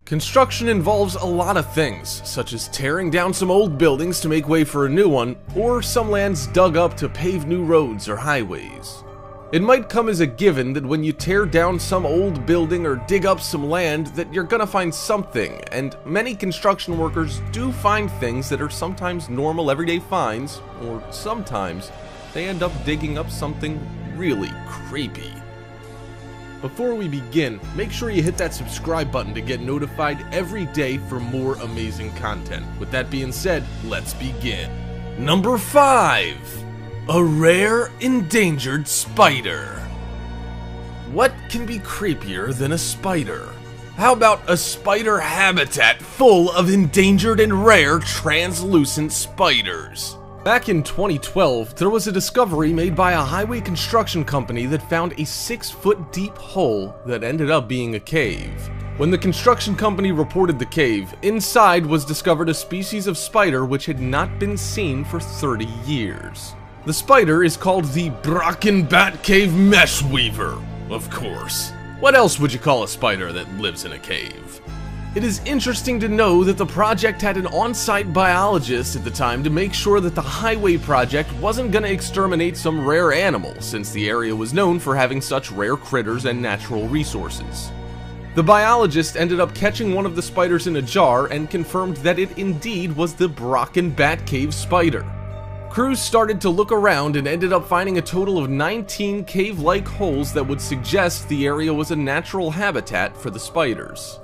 Construction involves a lot of things, such as tearing down some old buildings to make way for a new one, or some lands dug up to pave new roads or highways. It might come as a given that when you tear down some old building or dig up some land that you're gonna find something, and many construction workers do find things that are sometimes normal everyday finds, or sometimes they end up digging up something really creepy. Before we begin, make sure you hit that subscribe button to get notified every day for more amazing content. With that being said, let's begin. Number 5. A rare endangered spider. What can be creepier than a spider? How about a spider habitat full of endangered and rare translucent spiders? Back in 2012, there was a discovery made by a highway construction company that found a 6-foot deep hole that ended up being a cave. When the construction company reported the cave, inside was discovered a species of spider which had not been seen for 30 years. The spider is called the Brocken Bat Cave Mesh Weaver, of course. What else would you call a spider that lives in a cave? It is interesting to know that the project had an on-site biologist at the time to make sure that the highway project wasn't going to exterminate some rare animal, since the area was known for having such rare critters and natural resources. The biologist ended up catching one of the spiders in a jar and confirmed that it indeed was the Brocken Bat Cave spider. Crews started to look around and ended up finding a total of 19 cave-like holes that would suggest the area was a natural habitat for the spiders.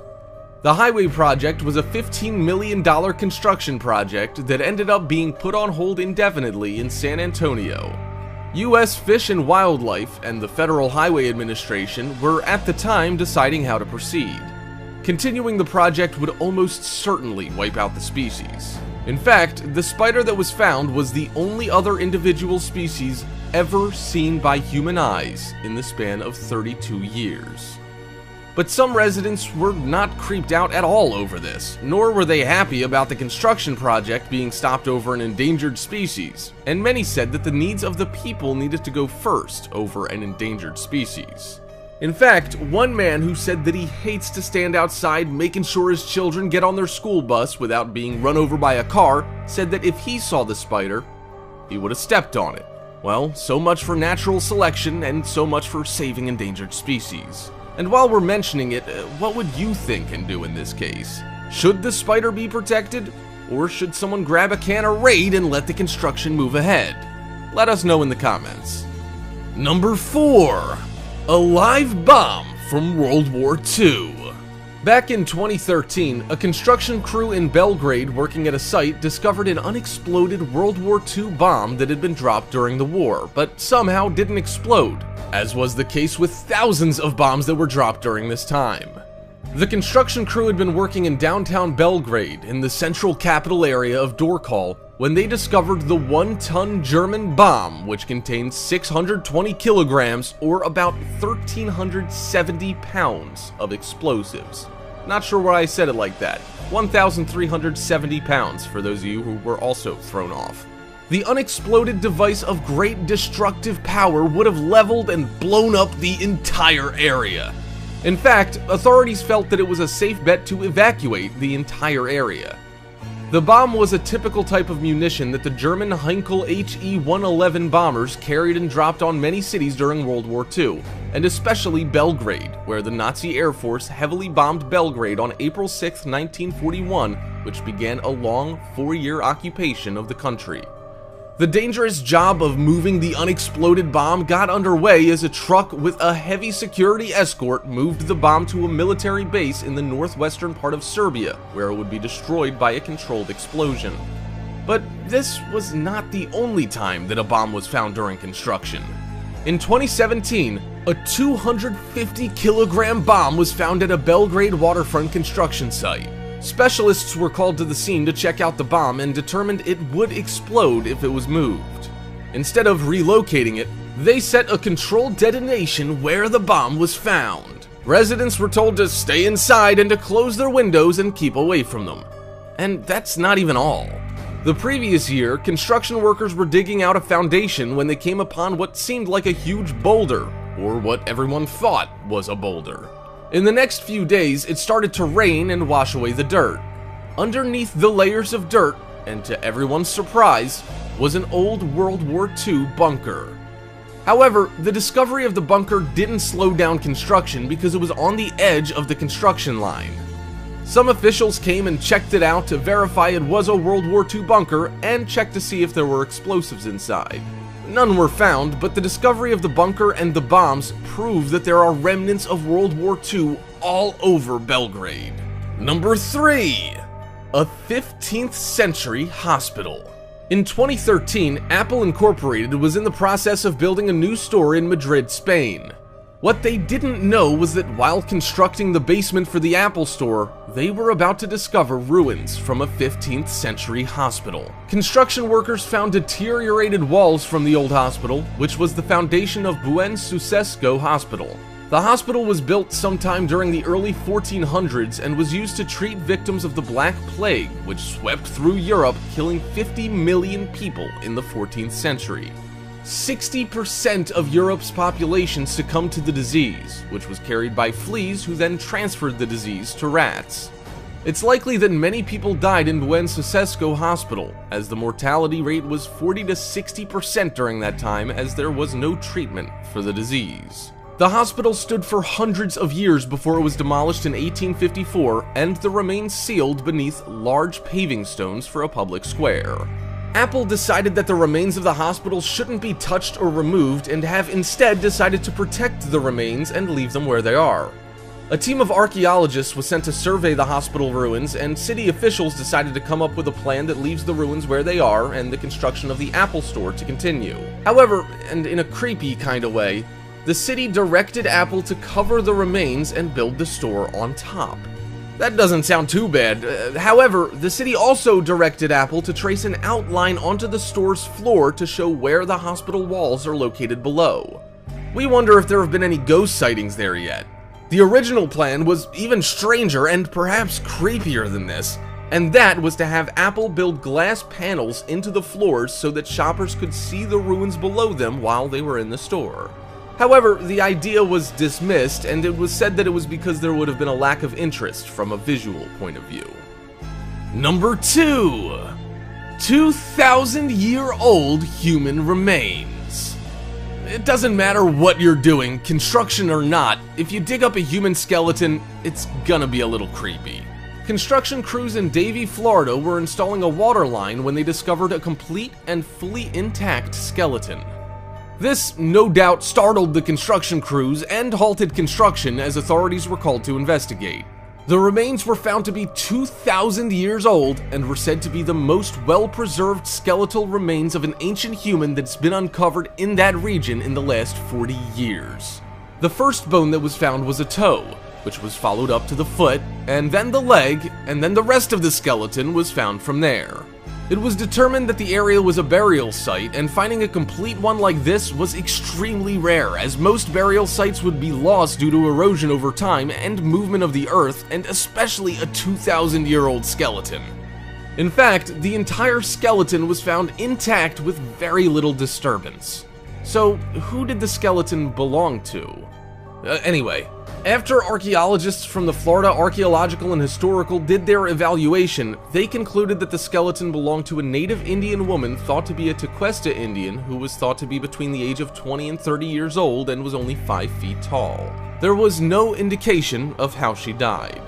The highway project was a $15 million construction project that ended up being put on hold indefinitely in San Antonio. U.S. Fish and Wildlife and the Federal Highway Administration were at the time deciding how to proceed. Continuing the project would almost certainly wipe out the species. In fact, the spider that was found was the only other individual species ever seen by human eyes in the span of 32 years. But some residents were not creeped out at all over this, nor were they happy about the construction project being stopped over an endangered species, and many said that the needs of the people needed to go first over an endangered species. In fact, one man who said that he hates to stand outside making sure his children get on their school bus without being run over by a car said that if he saw the spider, he would have stepped on it. Well, so much for natural selection and so much for saving endangered species. And while we're mentioning it, what would you think and do in this case? Should the spider be protected? Or should someone grab a can of Raid and let the construction move ahead? Let us know in the comments. Number 4. A live bomb from World War II. Back in 2013, a construction crew in Belgrade working at a site discovered an unexploded World War II bomb that had been dropped during the war, but somehow didn't explode, as was the case with thousands of bombs that were dropped during this time. The construction crew had been working in downtown Belgrade, in the central capital area of Dorkal, when they discovered the 1-ton German bomb, which contained 620 kilograms, or about 1,370 pounds of explosives. Not sure why I said it like that. 1,370 pounds, for those of you who were also thrown off. The unexploded device of great destructive power would have leveled and blown up the entire area. In fact, authorities felt that it was a safe bet to evacuate the entire area. The bomb was a typical type of munition that the German Heinkel HE-111 bombers carried and dropped on many cities during World War II, and especially Belgrade, where the Nazi Air Force heavily bombed Belgrade on April 6, 1941, which began a long 4-year occupation of the country. The dangerous job of moving the unexploded bomb got underway as a truck with a heavy security escort moved the bomb to a military base in the northwestern part of Serbia, where it would be destroyed by a controlled explosion. But this was not the only time that a bomb was found during construction. In 2017, a 250-kilogram bomb was found at a Belgrade waterfront construction site. Specialists were called to the scene to check out the bomb and determined it would explode if it was moved. Instead of relocating it, they set a controlled detonation where the bomb was found. Residents were told to stay inside and to close their windows and keep away from them. And that's not even all. The previous year, construction workers were digging out a foundation when they came upon what seemed like a huge boulder, or what everyone thought was a boulder. In the next few days, it started to rain and wash away the dirt. Underneath the layers of dirt, and to everyone's surprise, was an old World War II bunker. However, the discovery of the bunker didn't slow down construction because it was on the edge of the construction line. Some officials came and checked it out to verify it was a World War II bunker and checked to see if there were explosives inside. None were found, but the discovery of the bunker and the bombs prove that there are remnants of World War II all over Belgrade. Number 3. A 15th century hospital. In 2013, Apple Incorporated was in the process of building a new store in Madrid, Spain. What they didn't know was that while constructing the basement for the Apple Store, they were about to discover ruins from a 15th century hospital. Construction workers found deteriorated walls from the old hospital, which was the foundation of Buen Sucesso Hospital. The hospital was built sometime during the early 1400s and was used to treat victims of the Black Plague, which swept through Europe, killing 50 million people in the 14th century. 60% of Europe's population succumbed to the disease, which was carried by fleas who then transferred the disease to rats. It's likely that many people died in Buen Sucesso Hospital, as the mortality rate was 40 to 60% during that time, as there was no treatment for the disease. The hospital stood for hundreds of years before it was demolished in 1854, and the remains sealed beneath large paving stones for a public square. Apple decided that the remains of the hospital shouldn't be touched or removed and have instead decided to protect the remains and leave them where they are. A team of archaeologists was sent to survey the hospital ruins, and city officials decided to come up with a plan that leaves the ruins where they are and the construction of the Apple Store to continue. However, and in a creepy kind of way, the city directed Apple to cover the remains and build the store on top. That doesn't sound too bad. However, the city also directed Apple to trace an outline onto the store's floor to show where the hospital walls are located below. We wonder if there have been any ghost sightings there yet. The original plan was even stranger and perhaps creepier than this, and that was to have Apple build glass panels into the floors so that shoppers could see the ruins below them while they were in the store. However, the idea was dismissed, and it was said that it was because there would have been a lack of interest from a visual point of view. Number 2. 2,000-year-old human remains. It doesn't matter what you're doing, construction or not, if you dig up a human skeleton, it's gonna be a little creepy. Construction crews in Davie, Florida were installing a water line when they discovered a complete and fully intact skeleton. This, no doubt, startled the construction crews and halted construction as authorities were called to investigate. The remains were found to be 2,000 years old and were said to be the most well-preserved skeletal remains of an ancient human that's been uncovered in that region in the last 40 years. The first bone that was found was a toe, which was followed up to the foot, and then the leg, and then the rest of the skeleton was found from there. It was determined that the area was a burial site, and finding a complete one like this was extremely rare, as most burial sites would be lost due to erosion over time and movement of the earth, and especially a 2,000-year-old skeleton. In fact, the entire skeleton was found intact with very little disturbance. So, who did the skeleton belong to? Anyway, after archaeologists from the Florida Archaeological and Historical did their evaluation, they concluded that the skeleton belonged to a native Indian woman thought to be a Tequesta Indian who was thought to be between the age of 20 and 30 years old and was only 5 feet tall. There was no indication of how she died.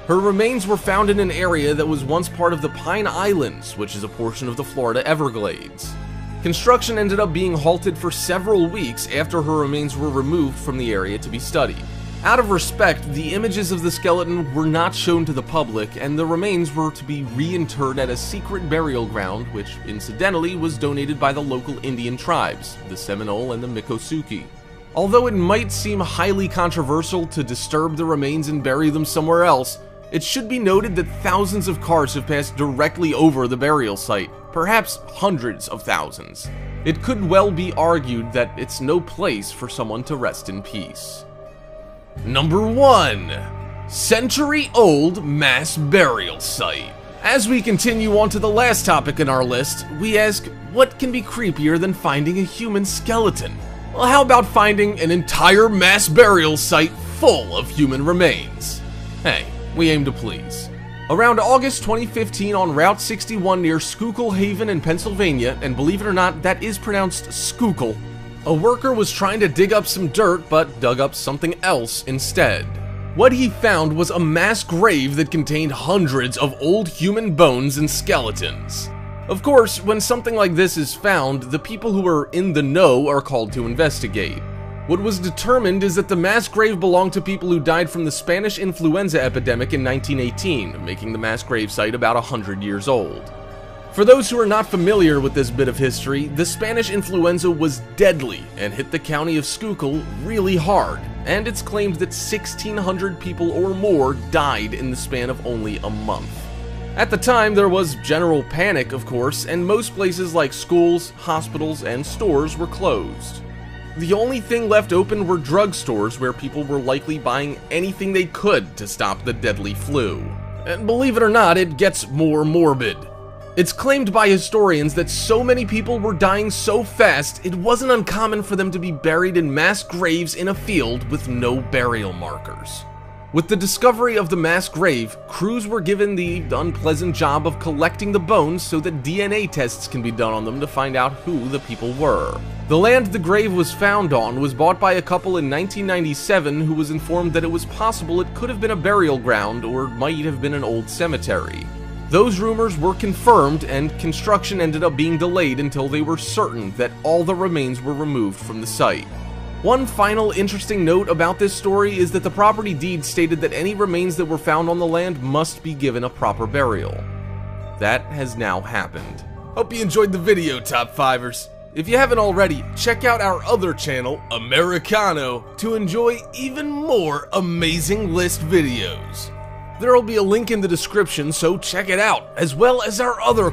Her remains were found in an area that was once part of the Pine Islands, which is a portion of the Florida Everglades. Construction ended up being halted for several weeks after her remains were removed from the area to be studied. Out of respect, the images of the skeleton were not shown to the public, and the remains were to be reinterred at a secret burial ground, which incidentally was donated by the local Indian tribes, the Seminole and the Miccosukee. Although it might seem highly controversial to disturb the remains and bury them somewhere else, it should be noted that thousands of cars have passed directly over the burial site, perhaps hundreds of thousands. It could well be argued that it's no place for someone to rest in peace. Number 1. Century-old mass burial site. As we continue on to the last topic in our list, we ask, what can be creepier than finding a human skeleton? Well, how about finding an entire mass burial site full of human remains. Hey, we aim to please. Around August 2015 on Route 61 near Schuylkill Haven in Pennsylvania, and believe it or not, that is pronounced Schuylkill, a worker was trying to dig up some dirt but dug up something else instead. What he found was a mass grave that contained hundreds of old human bones and skeletons. Of course, when something like this is found, the people who are in the know are called to investigate. What was determined is that the mass grave belonged to people who died from the Spanish influenza epidemic in 1918, making the mass grave site about 100 years old. For those who are not familiar with this bit of history, the Spanish influenza was deadly and hit the county of Schuylkill really hard, and it's claimed that 1,600 people or more died in the span of only a month. At the time, there was general panic, of course, and most places like schools, hospitals, and stores were closed. The only thing left open were drugstores where people were likely buying anything they could to stop the deadly flu. And believe it or not, it gets more morbid. It's claimed by historians that so many people were dying so fast, it wasn't uncommon for them to be buried in mass graves in a field with no burial markers. With the discovery of the mass grave, crews were given the unpleasant job of collecting the bones so that DNA tests can be done on them to find out who the people were. The land the grave was found on was bought by a couple in 1997 who was informed that it was possible it could have been a burial ground or might have been an old cemetery. Those rumors were confirmed, and construction ended up being delayed until they were certain that all the remains were removed from the site. One final interesting note about this story is that the property deed stated that any remains that were found on the land must be given a proper burial. That has now happened. Hope you enjoyed the video, Top 5ers. If you haven't already, check out our other channel, Americano, to enjoy even more amazing list videos. There will be a link in the description, so check it out, as well as our other